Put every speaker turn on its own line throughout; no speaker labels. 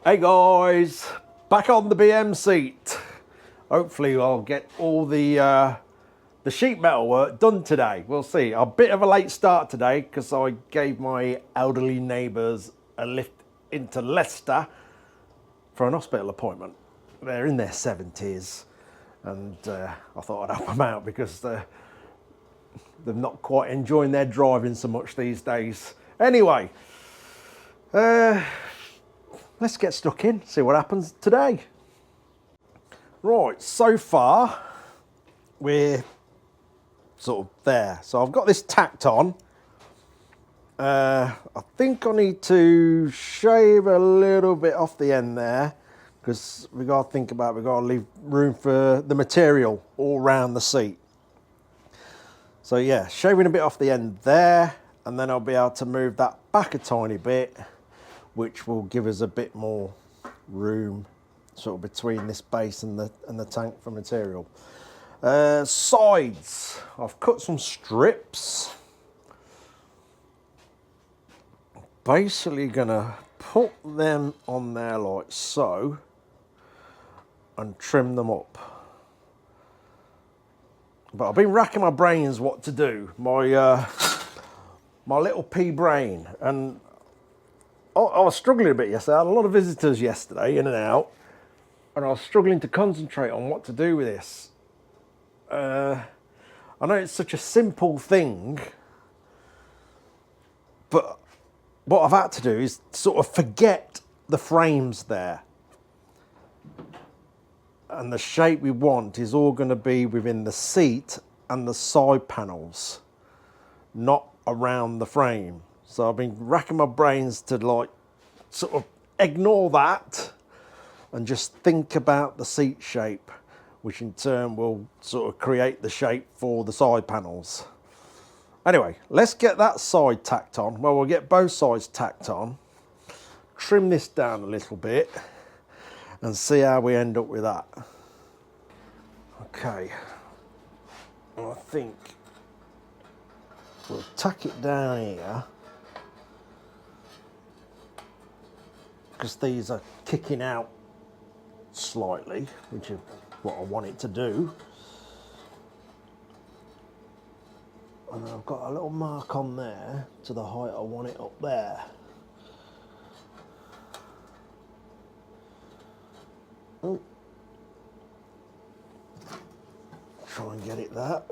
Hey guys, back on the BM seat. Hopefully I'll get all the sheet metal work done today. We'll see. A bit of a late start today because I gave my elderly neighbours a lift into Leicester for an hospital appointment. They're in their 70s and I thought I'd help them out because they're not quite enjoying their driving so much these days. Anyway, let's get stuck in, see what happens today. Right, so far we're sort of there. So I've got this tacked on. I think I need to shave a little bit off the end there because we got to think about, we've got to leave room for the material all around the seat. So yeah, shaving a bit off the end there, and then I'll be able to move that back a tiny bit, which will give us a bit more room sort of between this base and the tank for material. Sides, I've cut some strips. Basically gonna put them on there like so and trim them up. But I've been racking my brains what to do. My little pea brain, and I was struggling a bit yesterday. I had a lot of visitors yesterday, in and out, and I was struggling to concentrate on what to do with this. I know it's such a simple thing, but what I've had to do is sort of forget the frames there. And the shape we want is all going to be within the seat and the side panels, not around the frame. So I've been racking my brains to like sort of ignore that and just think about the seat shape, which in turn will sort of create the shape for the side panels. Anyway, let's get that side tacked on. Well, we'll get both sides tacked on, trim this down a little bit and see how we end up with that. Okay, I think we'll tack it down here because these are kicking out slightly, which is what I want it to do. And I've got a little mark on there to the height I want it up there. Oh. Try and get it that.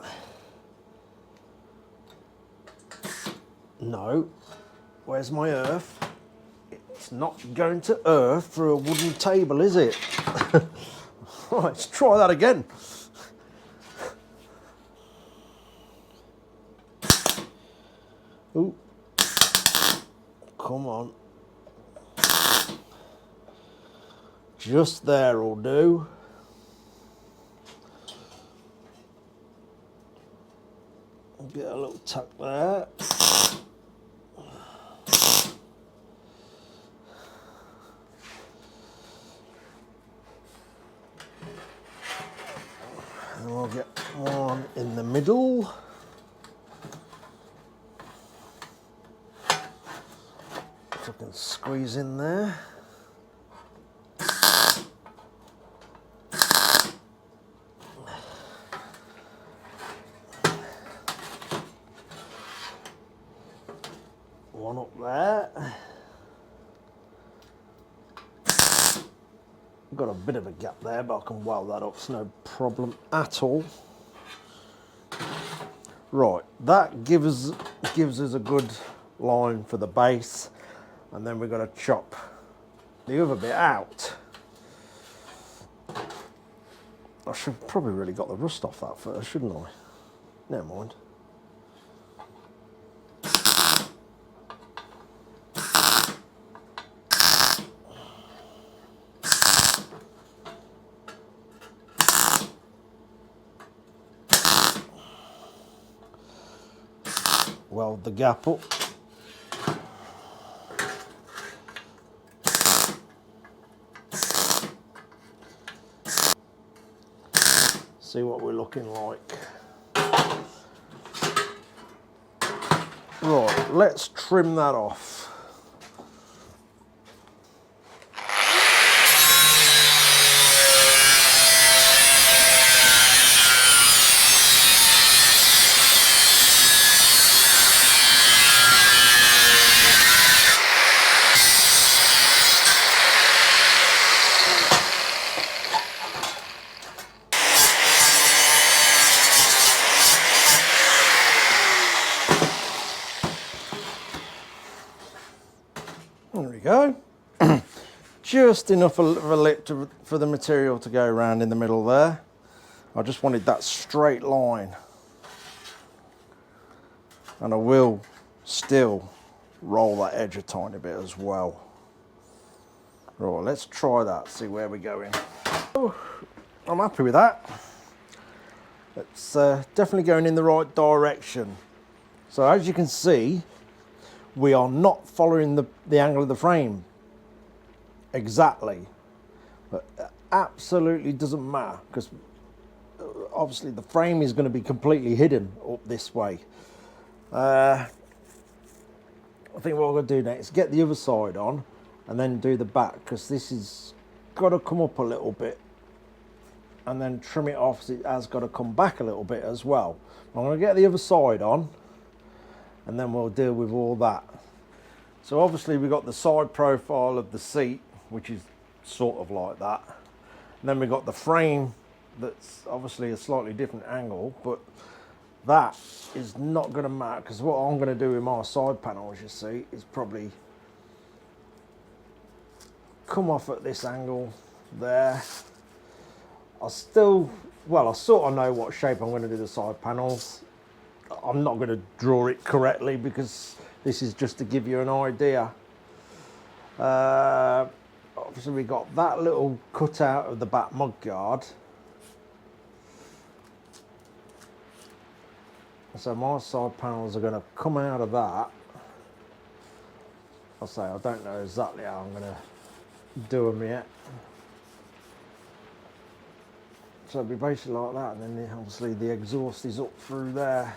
No. Where's my earth? It's not going to earth through a wooden table, is it? Right, let's try that again. Ooh. Come on. Just there will do. Get a little tuck there. And we'll get one in the middle. If I can squeeze in there. One up there. Got a bit of a gap there, but I can weld that up, it's no problem at all. Right, that gives us a good line for the base, and then we're going to chop the other bit out. I should probably really got the rust off that first, shouldn't I? Never mind. Weld the gap up. See what we're looking like. Right, let's trim that off. There we go. Just enough of a lip for the material to go around in the middle there. I just wanted that straight line. And I will still roll that edge a tiny bit as well. Right, let's try that, see where we're going. Oh, I'm happy with that. It's definitely going in the right direction. So as you can see, we are not following the angle of the frame exactly. But it absolutely doesn't matter, because obviously the frame is going to be completely hidden up this way. I think what I'm going to do next is get the other side on and then do the back, because this has got to come up a little bit and then trim it off, so it has got to come back a little bit as well. I'm going to get the other side on and then we'll deal with all that. So obviously we've got the side profile of the seat, which is sort of like that. And then we've got the frame that's obviously a slightly different angle, but that is not going to matter, because what I'm going to do with my side panels, you see, is probably come off at this angle there. I sort of know what shape I'm going to do the side panels. I'm not going to draw it correctly because this is just to give you an idea. Obviously we got that little cutout of the back mudguard. So my side panels are going to come out of that. I'll say I don't know exactly how I'm going to do them yet. So it'll be basically like that, and then obviously the exhaust is up through there.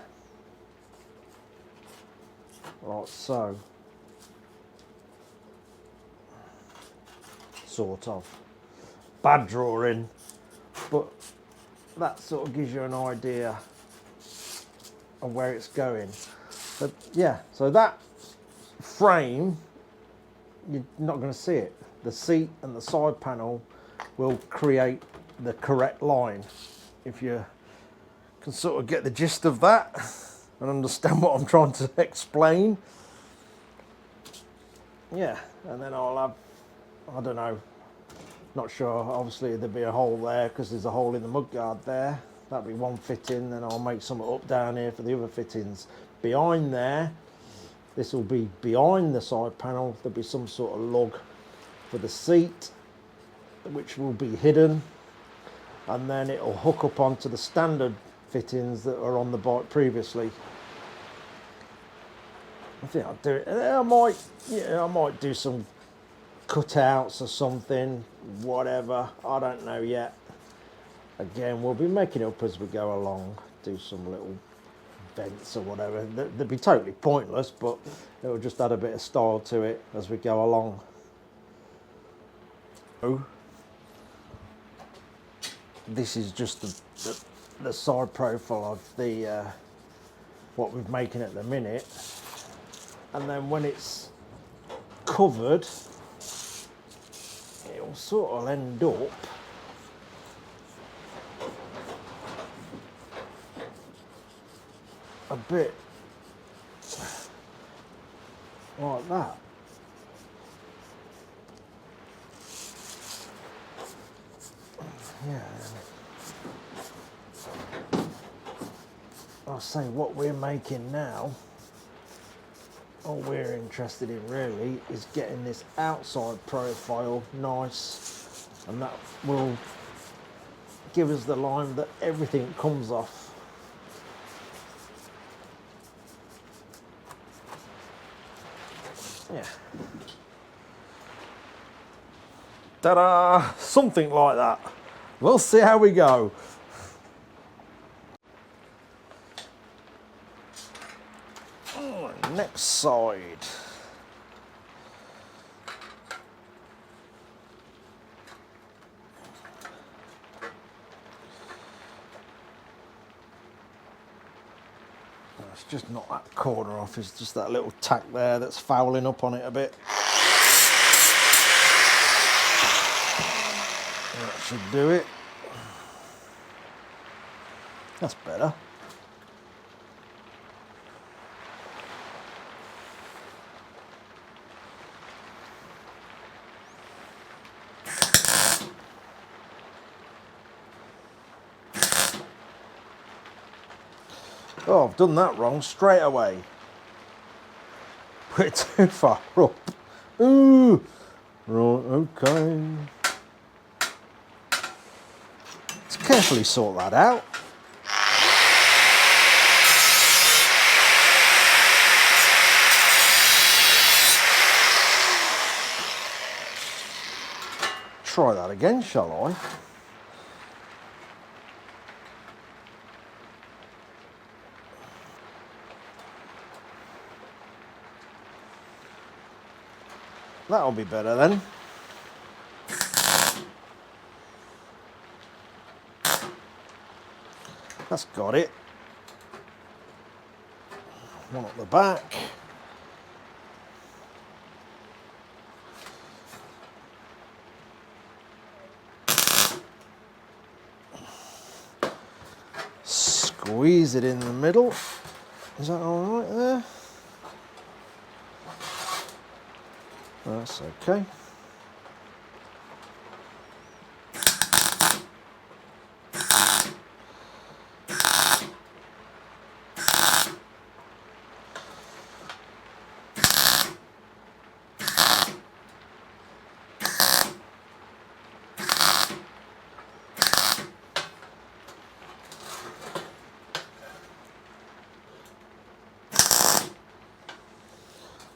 Like so. Sort of. Bad drawing, but that sort of gives you an idea of where it's going. But yeah, so that frame, you're not going to see it. The seat and the side panel will create the correct line. If you can sort of get the gist of that and understand what I'm trying to explain. Yeah, and then I'll have, I don't know, not sure, obviously there'll be a hole there because there's a hole in the mudguard there. That'll be one fitting, then I'll make some up down here for the other fittings. Behind there, this will be behind the side panel, there'll be some sort of lug for the seat, which will be hidden, and then it'll hook up onto the standard fittings that are on the bike previously. I think I'll do it. I might do some cutouts or something, whatever, I don't know yet. Again, we'll be making it up as we go along, do some little vents or whatever. They'd be totally pointless, but it'll just add a bit of style to it as we go along. This is just the side profile of the what we're making at the minute, and then when it's covered, it'll sort of end up a bit like that. Yeah. I'll say what we're making now, all we're interested in really is getting this outside profile nice, and that will give us the line that everything comes off. Yeah. Ta-da! Something like that. We'll see how we go. Next side. It's just not that corner off, it's just that little tack there that's fouling up on it a bit. That should do it. That's better. Oh, I've done that wrong straight away. Put it too far up. Ooh. Right, okay. Let's carefully sort that out. Try that again, shall I? That'll be better then. That's got it. One at the back. Squeeze it in the middle. Is that all right there? That's okay.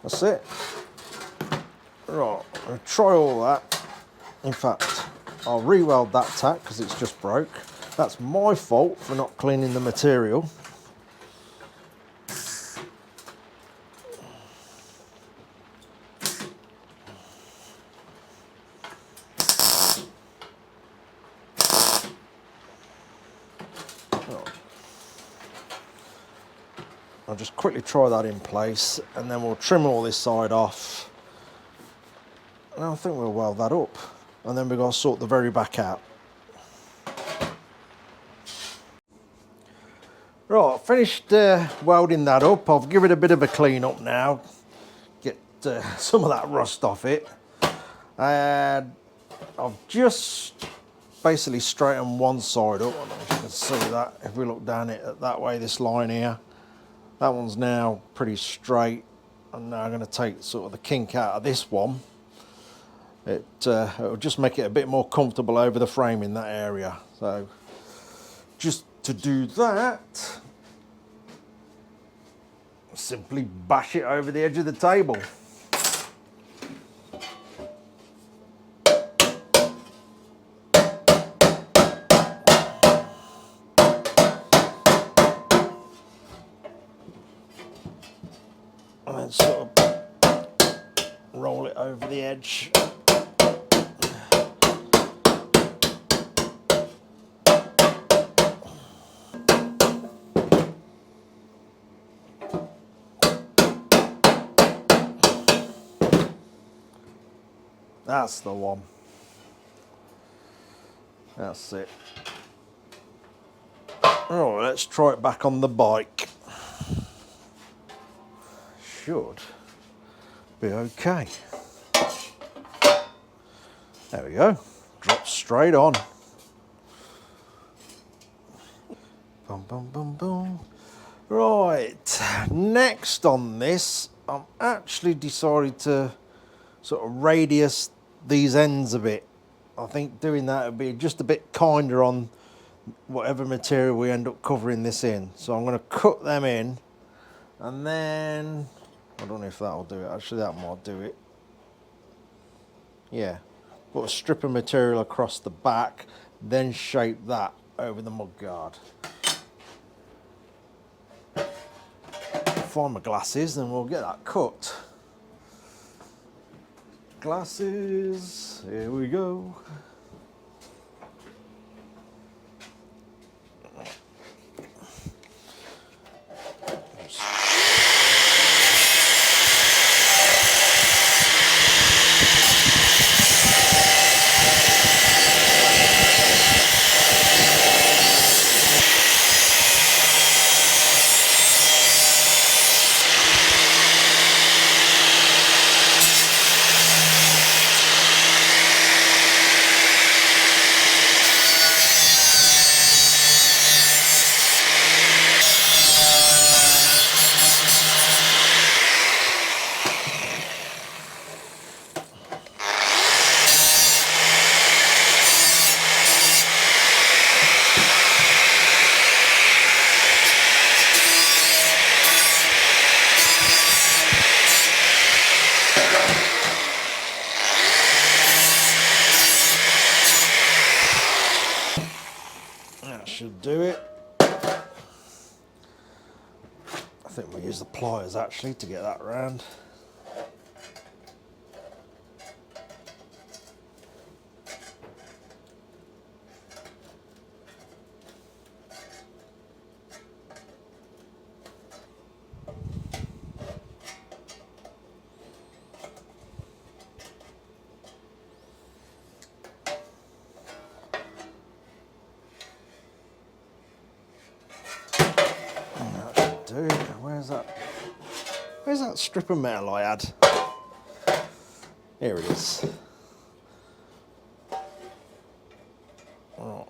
That's it. Right, I'll try all that. In fact, I'll re-weld that tack because it's just broke. That's my fault for not cleaning the material. I'll just quickly try that in place and then we'll trim all this side off. And I think we'll weld that up. And then we've got to sort the very back out. Right, finished welding that up. I'll give it a bit of a clean up now. Get some of that rust off it. And I've just basically straightened one side up. I don't know if you can see that. If we look down it that way, this line here. That one's now pretty straight. I'm now going to take sort of the kink out of this one. It'll just make it a bit more comfortable over the frame in that area. So just to do that, simply bash it over the edge of the table. And then sort of roll it over the edge. That's the one. That's it. Oh, let's try it back on the bike. Should be okay. There we go. Drop straight on. Boom, boom, boom, boom. Right, next on this, I'm actually decided to sort of radius these ends a bit. I think doing that would be just a bit kinder on whatever material we end up covering this in. So I'm going to cut them in, and then I don't know if that'll do it. Actually, that might do it. Yeah, put a strip of material across the back, then shape that over the mudguard. Find my glasses, and we'll get that cut. Glasses, here we go. should do it. I think we'll use the pliers actually to get that round. Do it. Where's that strip of metal I had? Here it is. Right.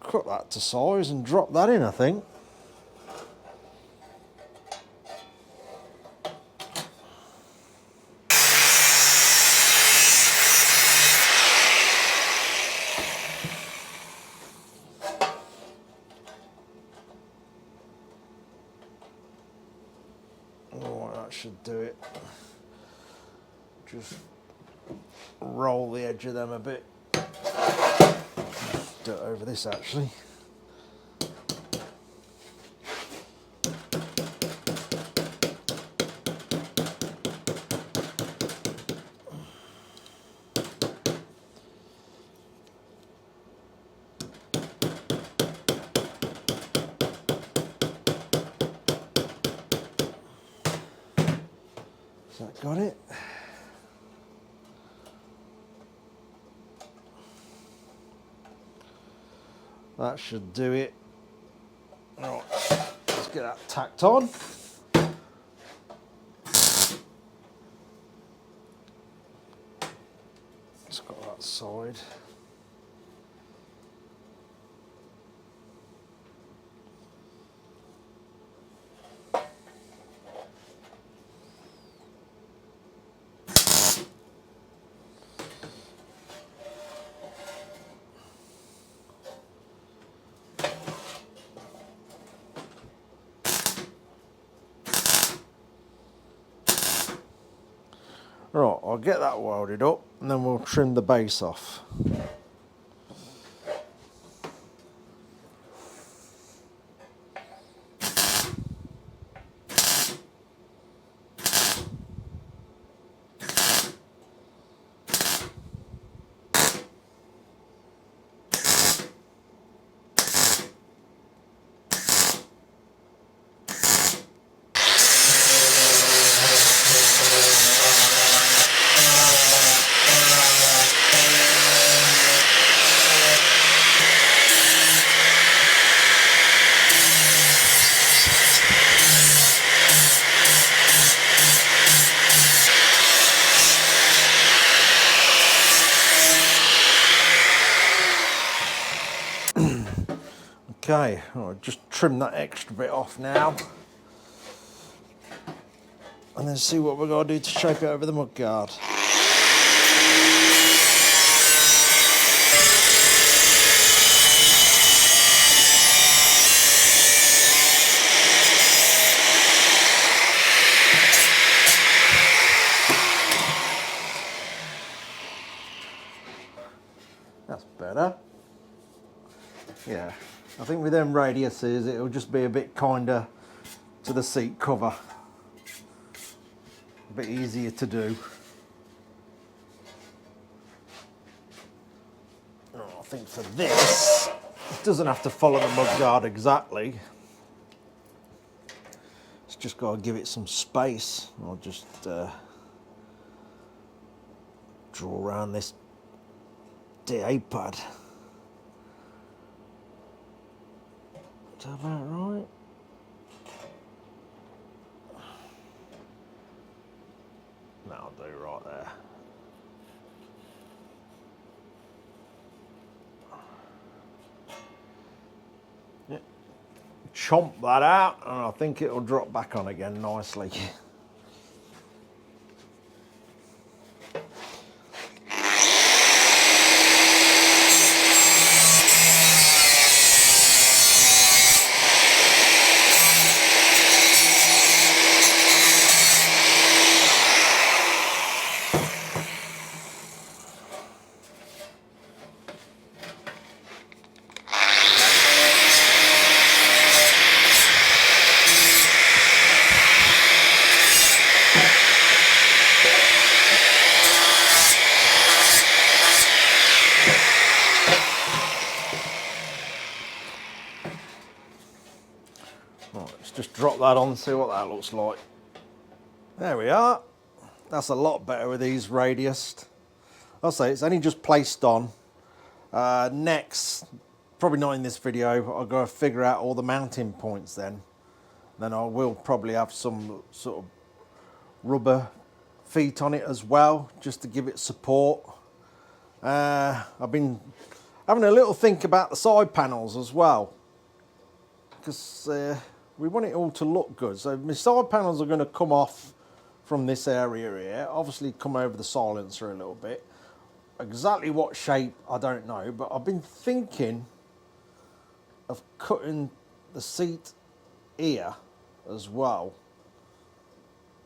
Cut that to size and drop that in, I think. Should do it. Just roll the edge of them a bit. Do it over this actually. Got it? That should do it. Right, let's get that tacked on. It's got that side. Right, I'll get that welded up and then we'll trim the base off. Okay, I'll just trim that extra bit off now. And then see what we're going to do to shape it over the mudguard. That's better. Yeah. I think with them radiuses it'll just be a bit kinder to the seat cover. A bit easier to do. Oh, I think for this, it doesn't have to follow the mudguard exactly. It's just got to give it some space. I'll just draw around this DA pad. Is that about right? That'll do right there. Yeah. Chomp that out and I think it'll drop back on again nicely. drop that on and see what that looks like. There we are. That's a lot better with these radiused. I'll say it's only just placed on. Next, probably not in this video, I'll go figure out all the mounting points then. Then I will probably have some sort of rubber feet on it as well, just to give it support. I've been having a little think about the side panels as well, because we want it all to look good. So my side panels are going to come off from this area here, obviously come over the silencer a little bit. Exactly what shape, I don't know, but I've been thinking of cutting the seat here as well,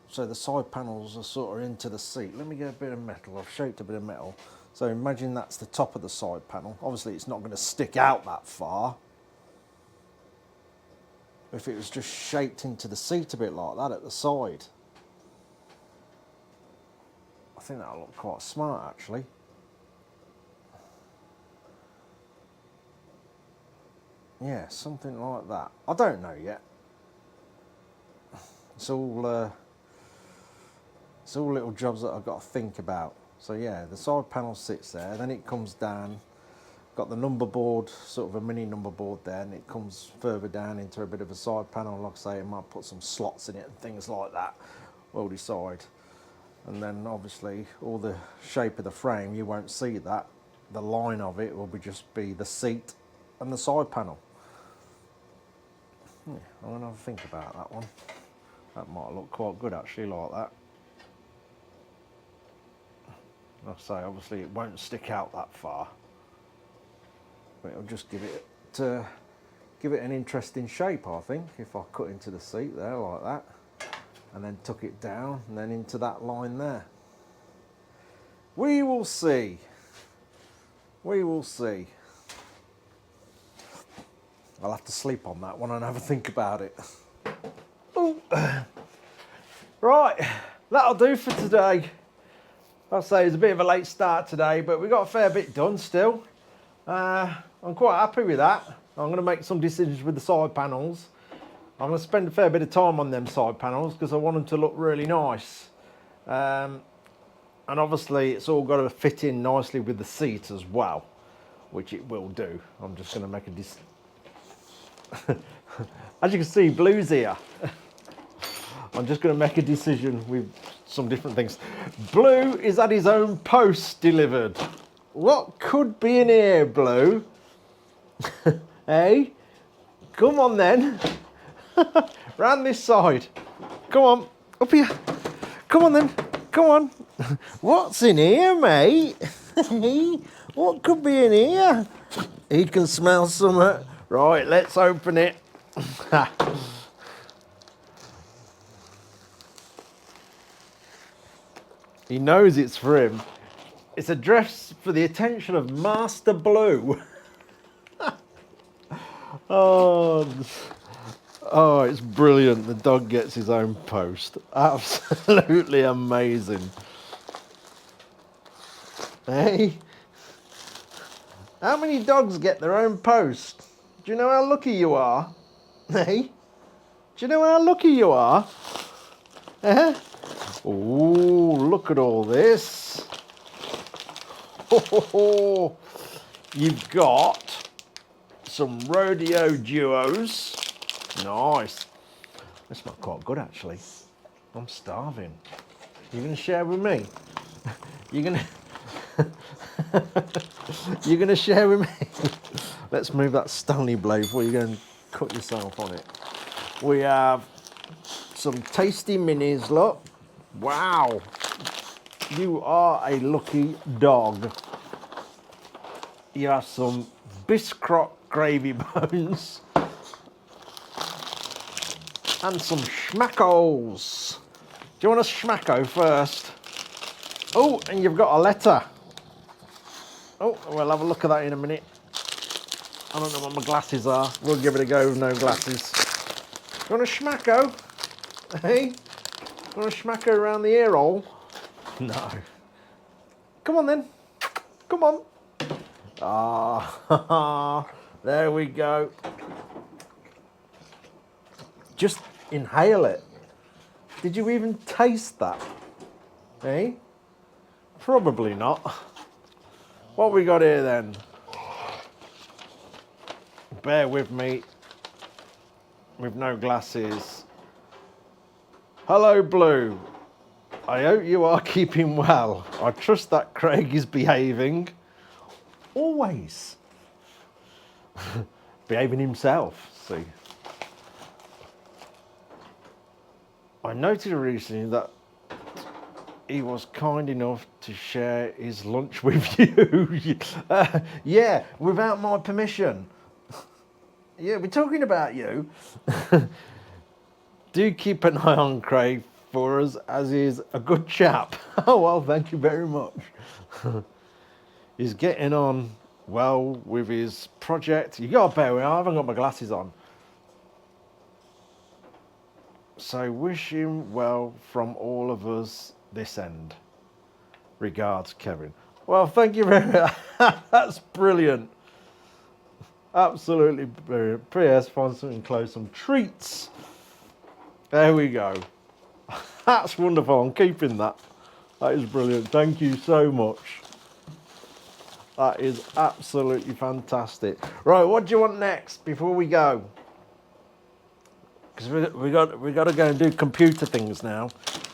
so the side panels are sort of into the seat. Let me get a bit of metal. I've shaped a bit of metal. So imagine that's the top of the side panel. Obviously it's not going to stick out that far. If it was just shaped into the seat a bit like that at the side, I think that'll look quite smart actually. Yeah, something like that. I don't know yet. It's all little jobs that I've got to think about. So yeah, the side panel sits there, then it comes down. Got the number board, sort of a mini number board there, and it comes further down into a bit of a side panel. Like I say, I might put some slots in it and things like that. We'll decide. And then obviously all the shape of the frame, you won't see that. The line of it will just be the seat and the side panel. Yeah, I'm going to have a think about that one. That might look quite good actually, like that. Like I say, obviously it won't stick out that far, but it'll just give it an interesting shape, I think, if I cut into the seat there like that, and then tuck it down and then into that line there. We will see. We will see. I'll have to sleep on that one and have a think about it. Ooh. Right, that'll do for today. I'll say it's a bit of a late start today, but we got a fair bit done still. I'm quite happy with that. I'm going to make some decisions with the side panels. I'm going to spend a fair bit of time on them side panels because I want them to look really nice. And obviously it's all got to fit in nicely with the seat as well, which it will do. I'm just going to make a decision. As you can see, Blue's here. I'm just going to make a decision with some different things. Blue is had his own post delivered. What could be in here, Blue? Hey, come on then. Round this side. Come on, up here. Come on then, come on. What's in here, mate? Hey, what could be in here? He can smell something. Right, let's open it. He knows it's for him. It's a dress for the attention of Master Blue. Oh, it's brilliant. The dog gets his own post. Absolutely amazing. Hey, how many dogs get their own post? Do you know how lucky you are? Hey, do you know how lucky you are? Oh, look at all this. Oh, you've got some rodeo duos. Nice. They smell quite good actually. I'm starving. You're going to share with me? You're going to share with me? Let's move that Stanley blade before you go and cut yourself on it. We have some tasty minis, look. Wow. You are a lucky dog. You have some biscuit gravy bones. And some schmackos. Do you want a schmacko first? Oh, and you've got a letter. Oh, we'll have a look at that in a minute. I don't know what my glasses are. We'll give it a go with no glasses. You want a schmacko? Hey? You want a schmacko around the ear hole? No. Come on then. Come on. Ah, there we go. Just inhale it. Did you even taste that? Eh? Probably not. What we got here then? Bear with me. With no glasses. Hello, Blue. I hope you are keeping well. I trust that Craig is behaving. Always. Behaving himself, see. I noticed recently that he was kind enough to share his lunch with you. Yeah, without my permission. Yeah, we're talking about you. Do keep an eye on Craig for us, as he's a good chap. Oh, well, thank you very much. He's getting on well with his project. You got to bear with me, I haven't got my glasses on. So wish him well from all of us this end. Regards, Kevin. Well, thank you very much. That's brilliant. Absolutely brilliant. P.S. Find something close, some treats. There we go. That's wonderful. I'm keeping that. That is brilliant. Thank you so much. That is absolutely fantastic. Right, what do you want next before we go? Because we got to go and do computer things now.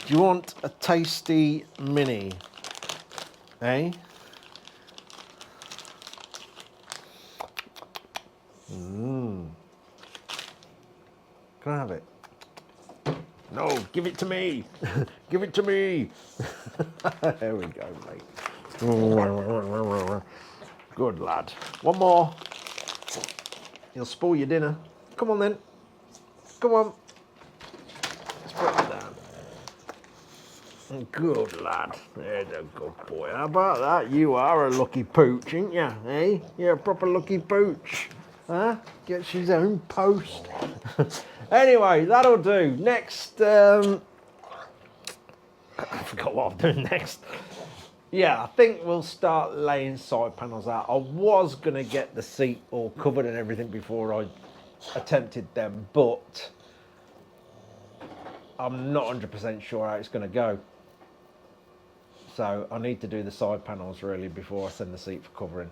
Do you want a tasty mini? Eh? Can I have it? No, give it to me. Give it to me. There we go, mate. Good lad. One more. You'll spoil your dinner. Come on then. Come on. Let's put it down. Good lad. There's a good boy. How about that? You are a lucky pooch, ain't you? Eh? You're a proper lucky pooch. Huh? Gets his own post. Anyway, that'll do. Next, I forgot what I'm doing next. Yeah, I think we'll start laying side panels out. I was going to get the seat all covered and everything before I attempted them, but I'm not 100% sure how it's going to go. So I need to do the side panels really before I send the seat for covering,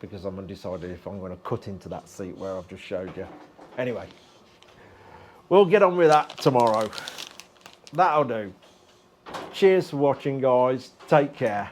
because I'm undecided if I'm going to cut into that seat where I've just showed you. Anyway, we'll get on with that tomorrow. That'll do. Cheers for watching, guys. Take care.